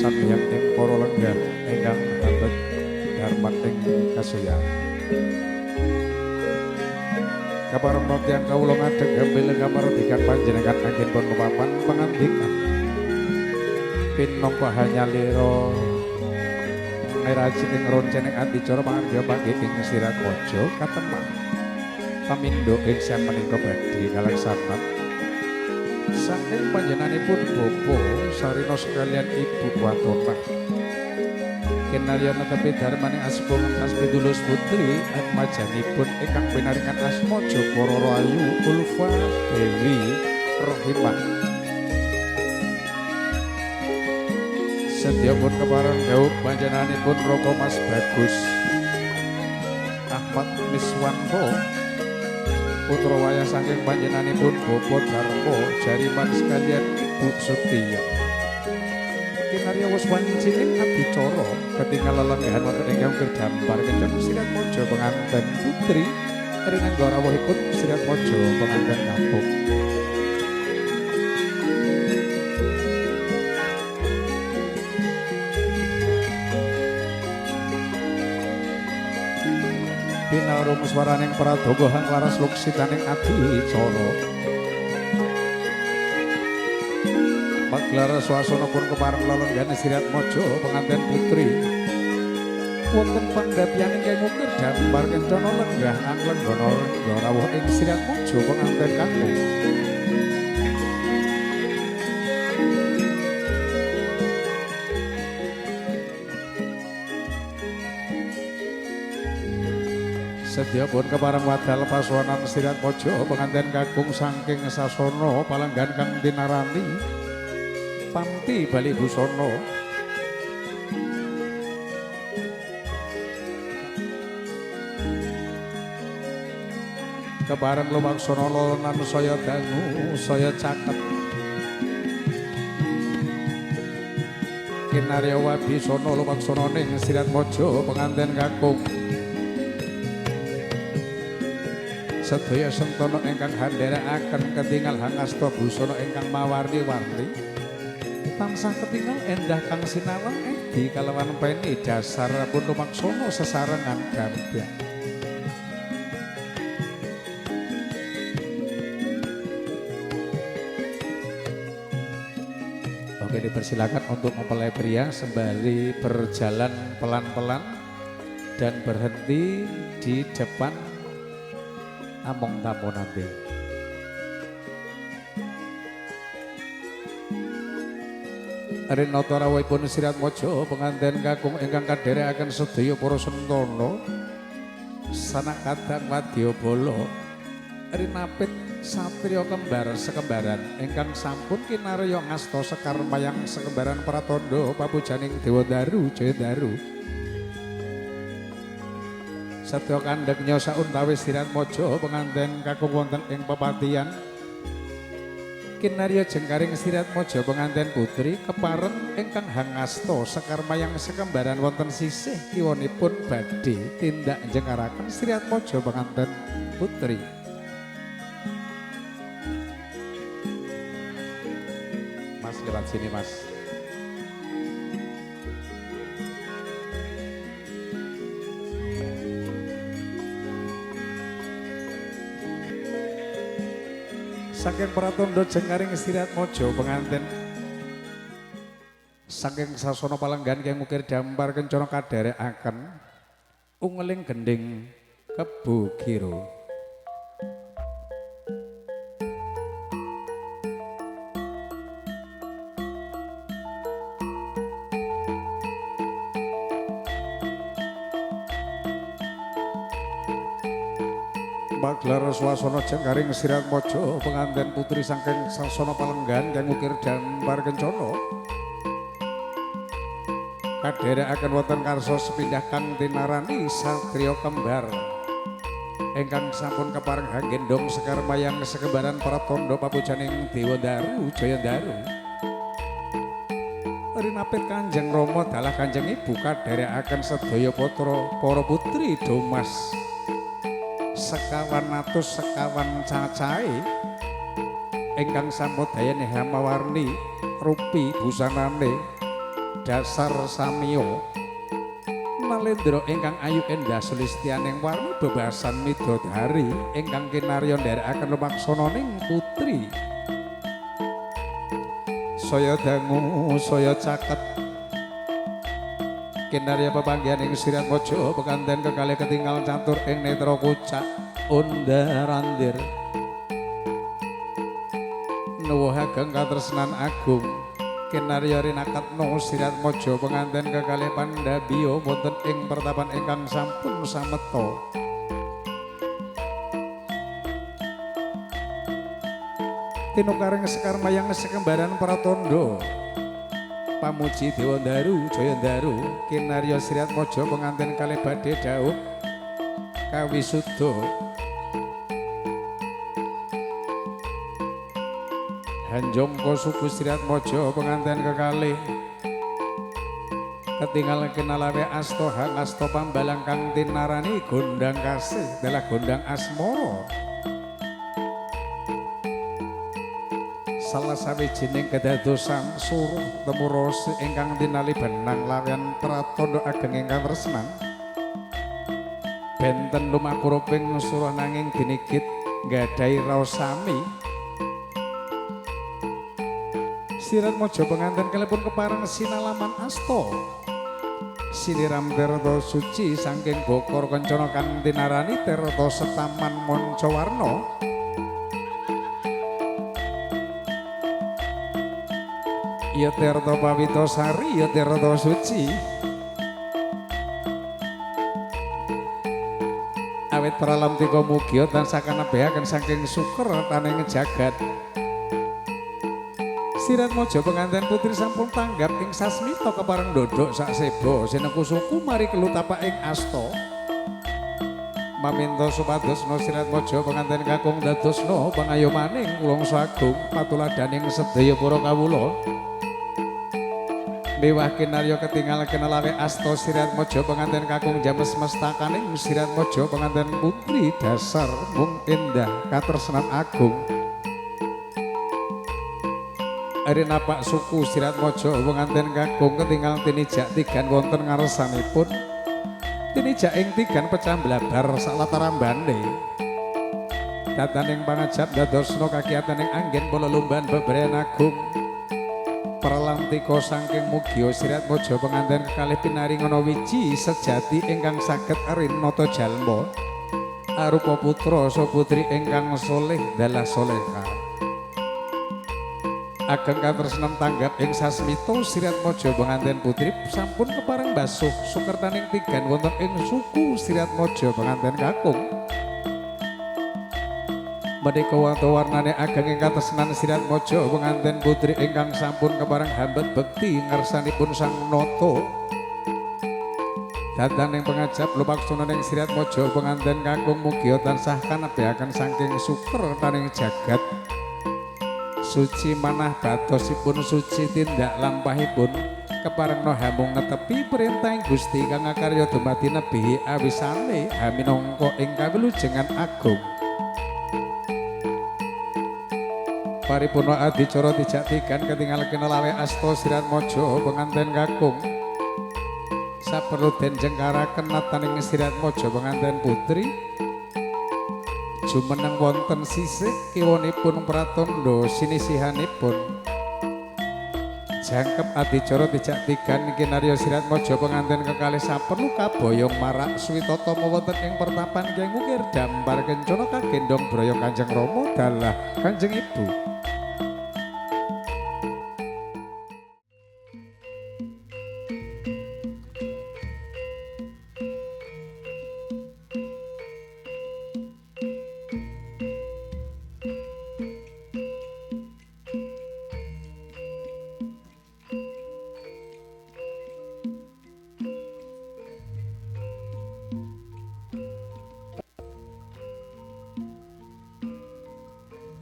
Sabyang ing para lenggah ingkang habat dharman ing kasuyan. Kaparenga tiyang kawula ngadeg gambil kamardikan panjenengan anggen pun papan pangandikan. Pinangka hanyalira ngiraji ing roncening adicara pangandika panggih ing sirat waja katemah. Pamindo ing sang menika badhe kaleksanan. Saking panjenenganipun bapa sarina sekalian ibu watona. Kinarya netepi dharmane asma ngentas pidulus putri atmajanipun ingkang pinaringan asma Jopara Rahayu Ulfa Dewi Rohimah. Sedyapun kepareng dawuh panjenenganipun Raka Mas Bagus Ahmad Miswanto putra wayah saking panjenenganipun Bapa Darma Jariman sekalian Bu Sutiya. Kinarya wus wancining adicara ketingal lelenggahan wonten ingkang kedambar kenceng sirat mojo penganten putri ringan garawuhipun sirat mojo penganten kapuk. Pinarum swaraning pradhaga hang laras luksitaning adicara. Maglara swasana pun kepareng lelenggan sirat mojo penganten putri. Wonten pangdapian ingkang ngukir dambar kencana lenggah anglenggana rawuh ing sirat mojo penganten kakung. Sedyapun kepareng wadal paswanan sirat mojo penganten kakung saking sasana palenggan kang tinarani Panti Bali Busana. Kebareng lumaksana lolonan saya dangu saya caket. Kinarya wabisana lumaksana ning sirat mojo penganten kakung. Sedaya sentana ingkang handherekaken ketingal hangasta busana ingkang mawarni-warni. Tansah ketingal endah kang sinawang edi kalawan peni dasar pun lumaksana sesarengan gambya. Oke, dipersilakan untuk mempelai pria sembari berjalan pelan-pelan dan berhenti di depan among tamu nanti. Rinata rawuhipun sirat mojo penganten kakung ingkang kadherekaken sedaya para sentana sanak kadang wadyabala rinapit satriya kembar sekembaran ingkang sampun kinarya ngasta sekar mayang sekembaran pratandha papujaning Dewa Daru Jaya Daru. Sedaya kandhek nyosa untawis sirat mojo penganten kakung wonten ing pepatihan kinarya jengkaring sirat mojo penganten putri kepareng ingkang hangasta sekar mayang sekembaran wonten sisih kiwanipun badhe tindak jengkaraken sirat mojo penganten putri. Mas lewat sini Mas. Saking pratandha jengkaring sirat mojo penganten saking sasana palenggan kang mukir dambar kencana kadherekaken ungeling gending Kebo Giro. Maglar swasana jengkaring sirat mojo penganten putri saking sasana palenggan kang mukir dambar kencana kadherekaken wonten karsa sepindhah kang tinarani satriya kembar ingkang sampun kepareng hanggendong sekar mayang sekembaran pratandha papujaning Dewa Daru Jaya Daru. Rinapit Kanjeng Rama dalah Kanjeng Ibu kadherekaken sedaya putra para putri Domas sekawan atus sekawan cacahe ingkang sampun dayane hamawarni rupi busanane dasar samiyo Nalendra ingkang ayu endah sulistianing warni bebasan midodari ingkang kinarya nderekaken lumaksananing putri saya dangu saya caket kinarya pepanggihaning Siratmaja pekanten kekalih ketinggal catur ing netra kucak undarandir nuwuh ageng katresnan agung kinarya rinakatna Siratmaja penganten kekalih pandhabiya wonten ing pertapan ingkang sampun sameta tinukaring sekar mayang sekembaran pratandha pamuji Dewa Daru Jaya Daru kinarya Siratmaja penganten kalih badhe dhawuh kawisuda Hanjongko suku Siratmaja penganten kekalih ketinggal kenalawe asto hang asto pambalang kang tinarani gondang kasih dalah gondang asmara salah sawijining kedadosan suruh temurosi ingkang tinali benang lawan pratandha ageng ingkang tresnan benten lumakura ping suruh nanging dinigit nggadahi raos sami Siratmaja penganten kalipun kepareng sinalaman asta siniram tirta suci saking bokor kencana kang tinarani tirta setaman mancawarna ya tirta pawitasari ya tirta suci awit pralam tika mugia tansah kanebehaken saking suker taning jagat Siratmaja penganten putri sampun tanggap ing sasmita kepareng ndodhok sak seba sineku suku mari kelutapak ing asta maminta supadosna Siratmaja penganten kakung dadosna pangayomaning kulangsa agung patuladaning sedaya para kawula miwah kinarya ketingal kenalawe asta Siratmaja penganten kakung james mestakaning Siratmaja penganten putri dasar mung endah katresnan agung Ari napak suku Siratmaja penganten kakung ketinggal tinijak tigan wonten ngarsanipun tinijak ing tigan pecah blabar saklatarambane dadaning pangajap dadosna kagiyatan ing anggen palelumban bebrayan agung pralantika saking mugia Siratmaja penganten kekalih pinaringana wiji sejati ingkang saged rinata jalma arupa putra saha putri ingkang saleh dalah salehah ageng katresnan tanggap ing sasmita Siratmaja penganten putri sampun kepareng basuh sukertaning tigan wonten ing suku Siratmaja penganten kakung menika warna-warnane ageng ing katresnan Siratmaja penganten putri ingkang sampun kepareng hambet bekti ngarsanipun Sang Nata dadaning pangajap lumaksana ing Siratmaja penganten kakung mugia tansah kanebehaken saking suker taning jagat suci manah batosipun suci tindak lampahipun keparengna hamung netepi perintahing Gusti kang akarya dumadi nebihi awisane haminangka ing kawilujengan agung paripurna adicara dijak tigan ketingal kenalawe asta Siratmaja penganten kakung saperlu den jengkaraken nataning Siratmaja penganten putri jumeneng wonten sisih kiwanipun pratandha sinisihanipun jangkep adicara dijak tigan kinarya Siratmaja penganten kekalih saperlu kaboyong marak suwitatama wonten ing pertapan Kyai Ngukir dampar kencana kagendhong braya Kanjeng Rama dalah Kanjeng Ibu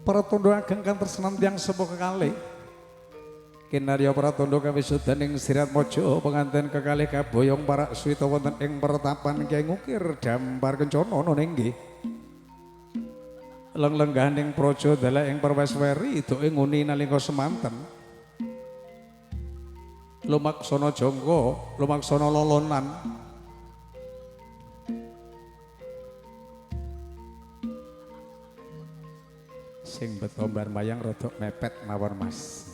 pratandha ageng kang tresnan tiyang sepuh kekalih kinarya pratandha kawisudaning Siratmaja penganten kekalih kaboyong parak suwita wonten ing pertapan Kyai Ngukir dampar kencana nona inggih leng-lengganing praja dalah ing perwesweri doke nguni nalika semanten lumaksana jangka lumaksana lolonan sing betombar mayang rodok mepet mawon Mas.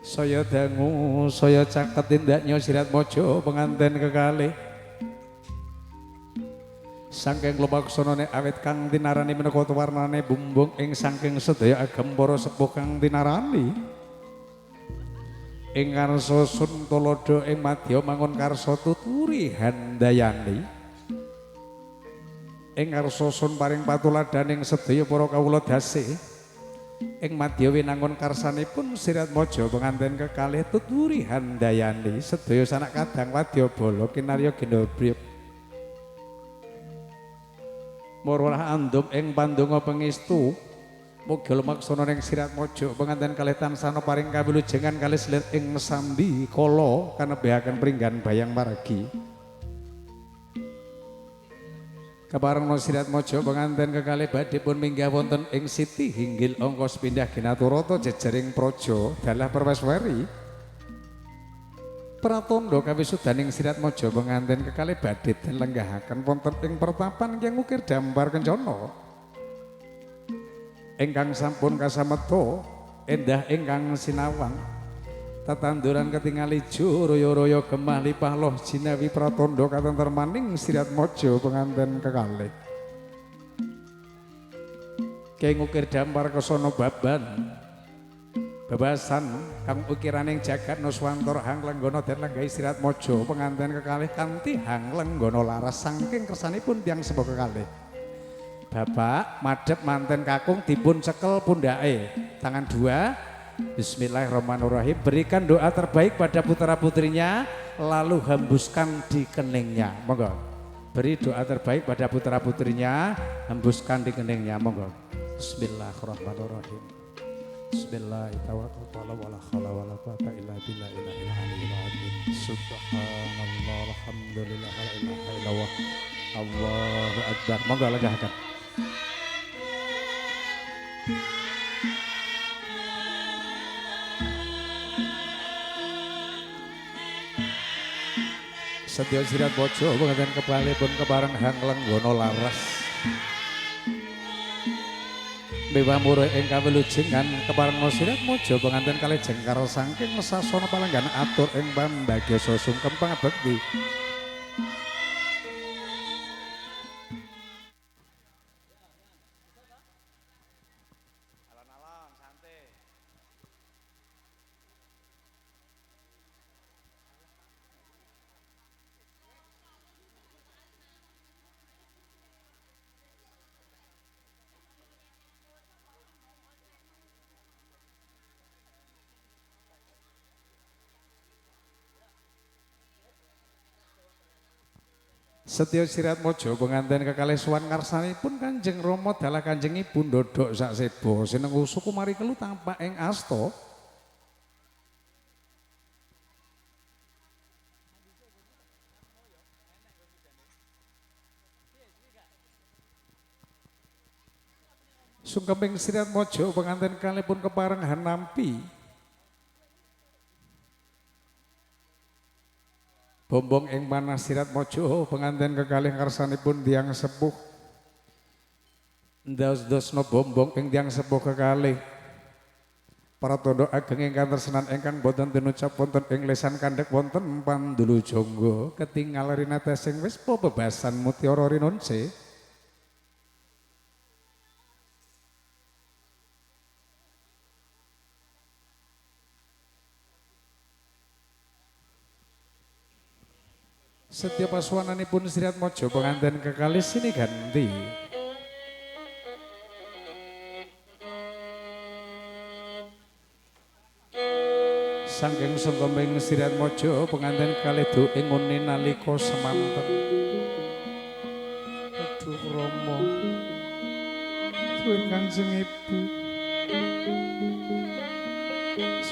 Saya dangu saya caket tindaknya sirat mojo penganten kekalih saking lumaksana awit kang tinarani meneka warnane bumbung ing saking sedaya agem para sepuh kang tinarani ing karsa Suntolada ing madya mangun karsa tuturi handayani ing karsa sun paring patuladaning sedaya para kawula dasih ing madya winangun karsanipun sirat mojo penganten kekalih tuturi handayani sedaya sanak kadang wadyabala kinarya gindobrip murah andum ing pandonga pangestu muga lumaksana ning sirat mojo penganten kalih tansah paring kawilujengan kalih selir ing sambi kala kanebihaken pringgan bayang margi kaparengna sirat mojo penganten kekalih badhe pun minggah wonten ing siti hinggil angka sepindhah ginaturata jejering praja dalah perwesweri pratandha kawisudaning sirat mojo penganten kekalih badhe den lenggahaken wonten ing pertapan Kyang Ukir Dampar Kencana ingkang sampun kasameta endah ingkang sinawang tatanduran ketingal ijo raya-raya gemah lipah loh jinawi pratandha katentremaning sirat mojo penganten kekalih Kyang Ukir Dampar Kesana baban bebasan kang ukiraning jagat nuswantor hang lenggana den lenggahi sirat mojo penganten kekalih kanthi hang lenggana laras saking kersanipun tiyang sepuh kekalih Bapak madhep manten kakung dipun cekel pundake tangan dua Bismillahirrahmanirrahim berikan doa terbaik pada putra putrinya lalu hembuskan di keningnya monggo beri doa terbaik pada putra putrinya hembuskan di keningnya monggo Bismillahirrahmanirrahim Bismillahirrahmanirrahim wala haula wala quwata illa billahi subhanallah alhamdulillah la ilaha illallah Allahu akbar monggo lenggahkan Sedya sirat mojo penganten kekalihipun kepareng hang lenggana laras Mewah muruh ing kawilujengan kepareng sirat mojo penganten kalih jengkar saking sasana palenggan atur ing pambagya sungkem pangabekti Setya sirat mojo penganten kekalih sowan ngarsanipun Kanjeng Rama dalah kanjengipun ndodhok sak seba sinenggu suku mari kelu tampak ing asta sungkeming sirat mojo penganten kalihipun kepareng hanampi bombong ing manah sirat mojo penganten kekalih ngarsanipun tiyang sepuh ndas-dasna bombong ing tiyang sepuh kekalih pratandha ageng ingkang tresnan ingkang boten tinucap wonten ing lesan kandhek wonten Pandulu Jangga ketingal rinatesing wispa bebasan Mutiara Rinunce Setiap paswananipun sirat mojo penganten kekalih sini ganti Sangking sungkeming sirat mojo penganten kekalih ing ngune nalika semanten Aduh Rama Duwin Kanjeng Ibu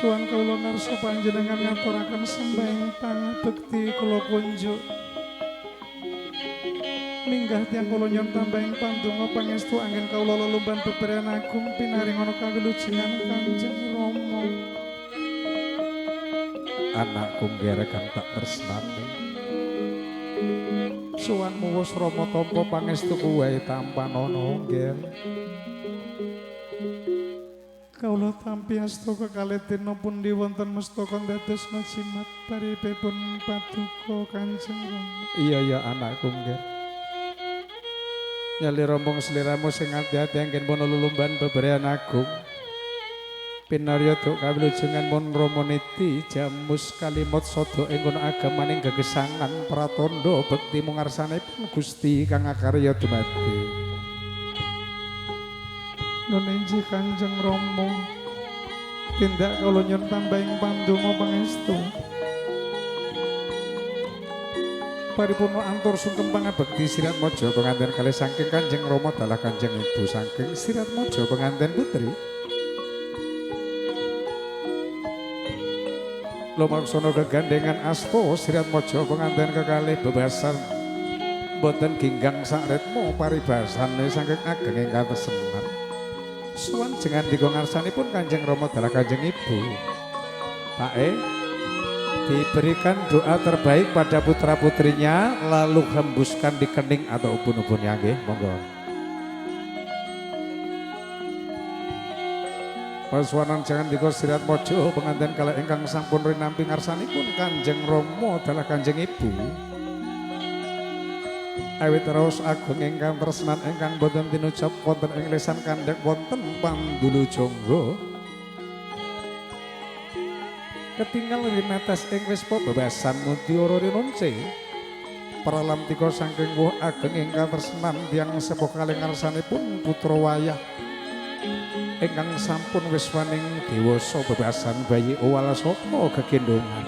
Suwan kawula ngarsa panjenengan ngaturaken sembahing pangabekti kula kunjuk minggah tiyang kula nyuwun tambahing pandonga pangestu anggen kawula lelumban beberan agung pinaring ana kawilujengan Kanjeng Rama anakku ngger kang tak tresnani suwanmu wis rama tampa pangestuku wae tampan ana ngger kawula tampi asta kekalih dina pundi wonten mestaka dados majimat paripun paduka Kanjeng Rama iya anakku ngger nyali rombong sliramu sing ati-ati anggen pono lulumban beberean agung pinarya duk kawilujengan mon Rama Niti jamus kalimot sada ing kono agamaning gegesangan pratandha bekti mungarsanipun Gusti kang akarya dumadi nunenji Kanjeng Rama tindak kula nyuwun tambahing pandonga pangestu paripurna antur sungkem pangabekti Sirat Maja penganten kalih saking Kanjeng Rama dalah Kanjeng Ibu saking Sirat Maja penganten putri lumaksana gegandengan asta Sirat Maja penganten kekalih bebasan boten ginggang sak ritma paribasane saking ageng ingkang senar suwan jengan dika ngarsanipun Kanjeng Rama dalah Kanjeng Ibu Pae diberikan doa terbaik pada putra-putrinya lalu hembuskan di kening atau ubun-ubunnya nggih monggo Pasuwanan jangan dika Sirat Maja penganten kalih ingkang sampun rinampi ngarsanipun Kanjeng Rama dalah Kanjeng Ibu awit raos agung ingkang tresnan ingkang boten tinucap wonten ing lisan kandhek wonten pandulu jangga ketinggal rinetes ing wispa bebasan mutiara rinunce pralamtika saking woh ageng ingkang tresnan tiyang sepuh kalih ngarsanipun putra wayah ingkang sampun wiswaning dewasa bebasan bayi owal saka gegendongan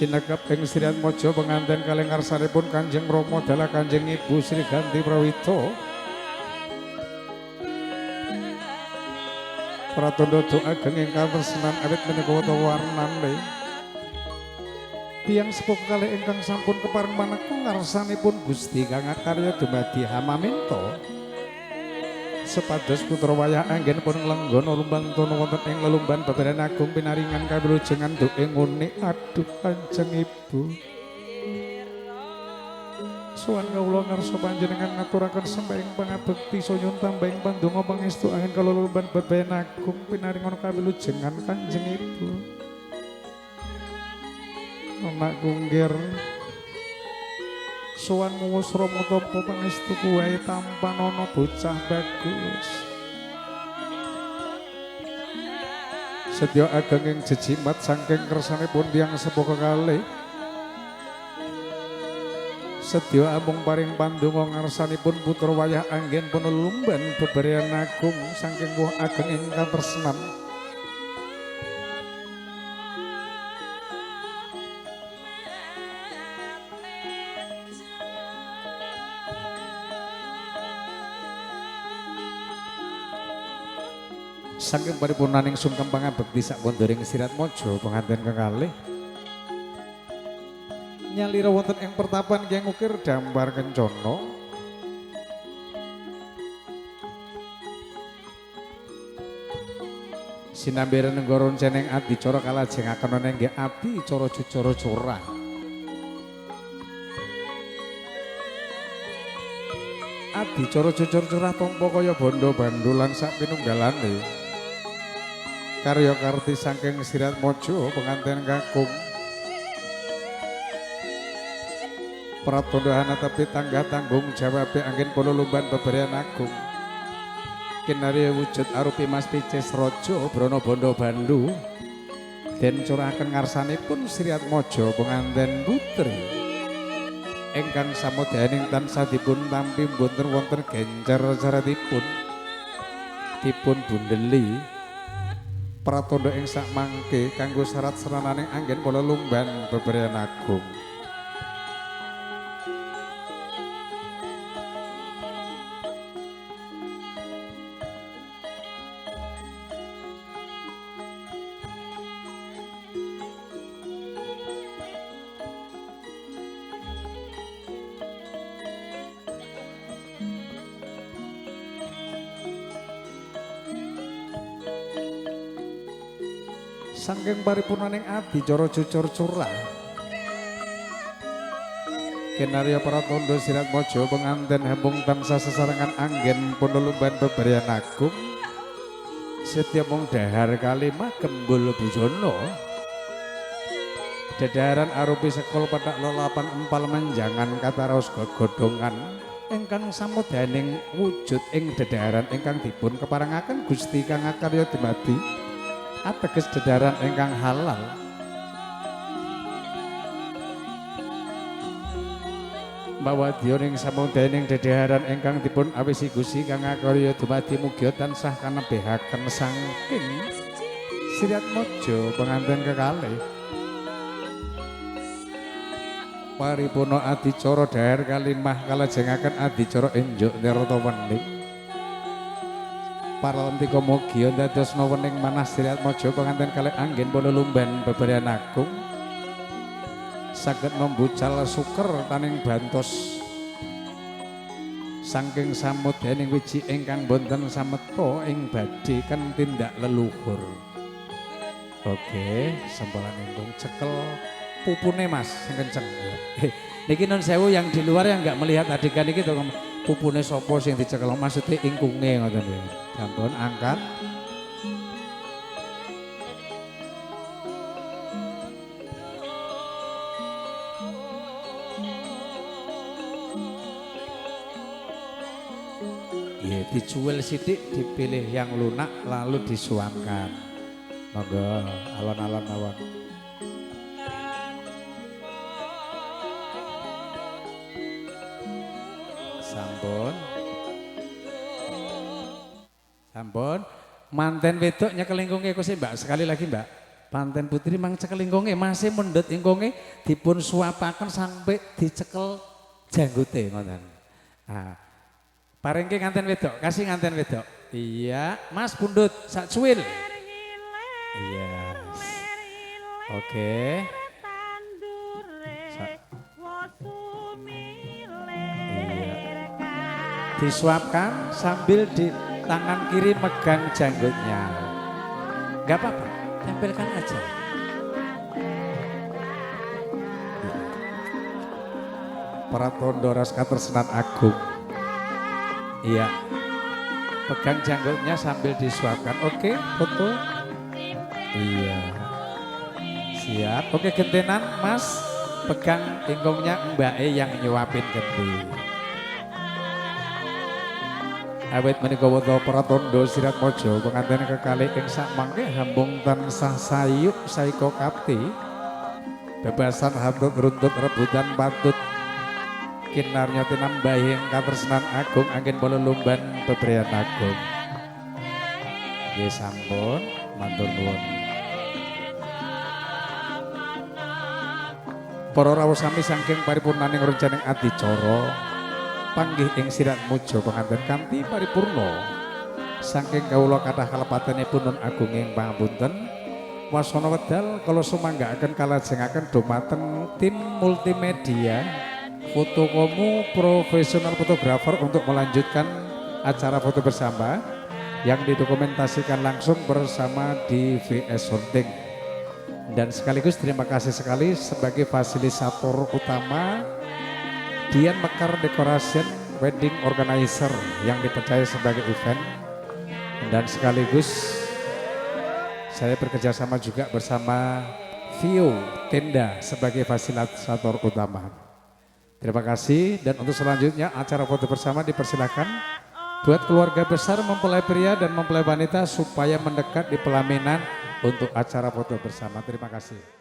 sinekep ing Sirat Maja penganten kalih ngarsanipun Kanjeng Rama dalah Kanjeng Ibu Sri Ganti Prawito pratandha doa ageng ingkang tresnan awit menika warnane tiyang sepuh kalih ingkang sampun kepareng maneka ngarsanipun Gusti kang akarya dumadi hamaminta sepados putra wayah anggenipun lenggana lumbang tono wonten ing lelumban beberan agung pinaringan kawilujengan duk ing ngune aduh Kanjeng Ibu suwan kawula ngarsa panjenengan ngaturaken sembahing pangabekti sonyun tambahing pandonga pangestu angin kalulumban beberan agung pinaringan kawilujengan Kanjeng Ibu anakku ngger suwanmu wis rama tampa pangestuku wae tampan ana bocah bagus sedya ageng ing jejimat saking kersanipun tiyang sepuh kekalih sedya amung paring pandonga ngarsanipun putra wayah anggen panulumban beberean agung saking woh ageng ingkang tresnan saking paripurnaning sungkem pangabekti sak wondoring Sirat Maja penganten kekalih nyalira wonten ing pertapan Kyai Ukir Dambar Kencana sinambiran negara ceneng adicara kalajengaken ana nggih adicara jucara curah adicara jucara curah tampa kaya bondo bandul lan sak pinunggalane karya karti saking Sirat Maja penganten kakung pratandha tapi tangga tanggung jawab angin panulumban beberean agung kinarya wujud arupi Mas Picis Raja Brana Bondo Bandu den curahaken ngarsanipun Sirat Maja penganten putri ingkang samodyaning tansah dipun tampi boten wonten gencer saratipun dipun bundeli pratandha ing sak mangke kanggo syarat serananing anggen panulumban beberean agung Saking paripurnaning adicara cucur curah Kenarya para tondo sirat mojo penganten hembung tansah sesarengan anggen punulumban beberyan agung setiap mung dahar kalimah gembul bujono dedaran arupi sekol patak lelapan empal menjangan kataros godongan ingkang samudaning wujud ing dedaran ingkang dipun keparengaken Gusti kang akarya dumadi ateges dedaran ingkang halal bahwa dioning samudaning dedaran ingkang dipun awisi Gusti kang akarya dumadi mugi tansah kanebehaken saking sirat mojo penganten kekalih paripurna adicara dahar kalimah kalajengaken adicara enjuk nirata wening paralentika mugi ndadosna wening manah sirat mojo penganten kalih anggen panulumban beberyan agung saged membucal suker taning bantos saking samudaning wiji ingkang boten sameta ing badhe kan tindak leluhur. Oke, sempolan ingkung cekel pupune Mas sing kenceng. Niki nun sewu yang di luar yang enggak melihat adegan iki to pupune sapa sing dicekel maksudnya ingkunge ngoten lho. Sampun angkat. Ya, dicuil sidik, dipilih yang lunak, lalu disuamkan. Monggo, alon-alon mawon. Sampun. Sampun. Manten wedok nyekel ingkunge kok Mbak, sekali lagi Mbak. Panten putri mang cekel ingkunge, masih mendhet ingkunge dipun suapaken sampai dicekel janggute ngoten. Nah, paringke nganten wedok, kasih nganten wedok. Iya, Mas pundut sak cuwil. Iya. Oke. Iya. Disuapkan sambil di tangan kiri megang janggutnya. Enggak apa-apa, tempelkan aja. Para tondo ras katersenan agung. Iya, pegang janggutnya sambil disuapkan. Oke, foto. Iya, siap. Oke, gentenan Mas, pegang ingkungnya Mbak E yang nyuapin genti. Awit menika wonten para tondo sirat mojo penganten kekalih ing sak mangke hambung tansah sayuk saiko kapti. Bebasan hantut runtut rebutan patut. Kinarnya tinambahing katresnan agung angin panulumban beberyan agung. Nggih sampun matur nuwun. Para rawuh sami saking paripurnaning rencaning adicara panggih ing sirat muja penganten kanthi paripurna saking kawula kathah kalepatenipun nun agunging pangapunten wasana wedal kala sumanggaaken kalajengaken dhumateng tim multimedia Fotokomu profesional fotografer untuk melanjutkan acara foto bersama yang didokumentasikan langsung bersama di VS Hunting. Dan sekaligus terima kasih sekali sebagai fasilitator utama Dian Mekar Decoration Wedding Organizer yang dipercaya sebagai event. Dan sekaligus saya bekerjasama juga bersama Vio Tenda sebagai fasilitator utama. Terima kasih dan untuk selanjutnya acara foto bersama dipersilakan buat keluarga besar mempelai pria dan mempelai wanita supaya mendekat di pelaminan untuk acara foto bersama. Terima kasih.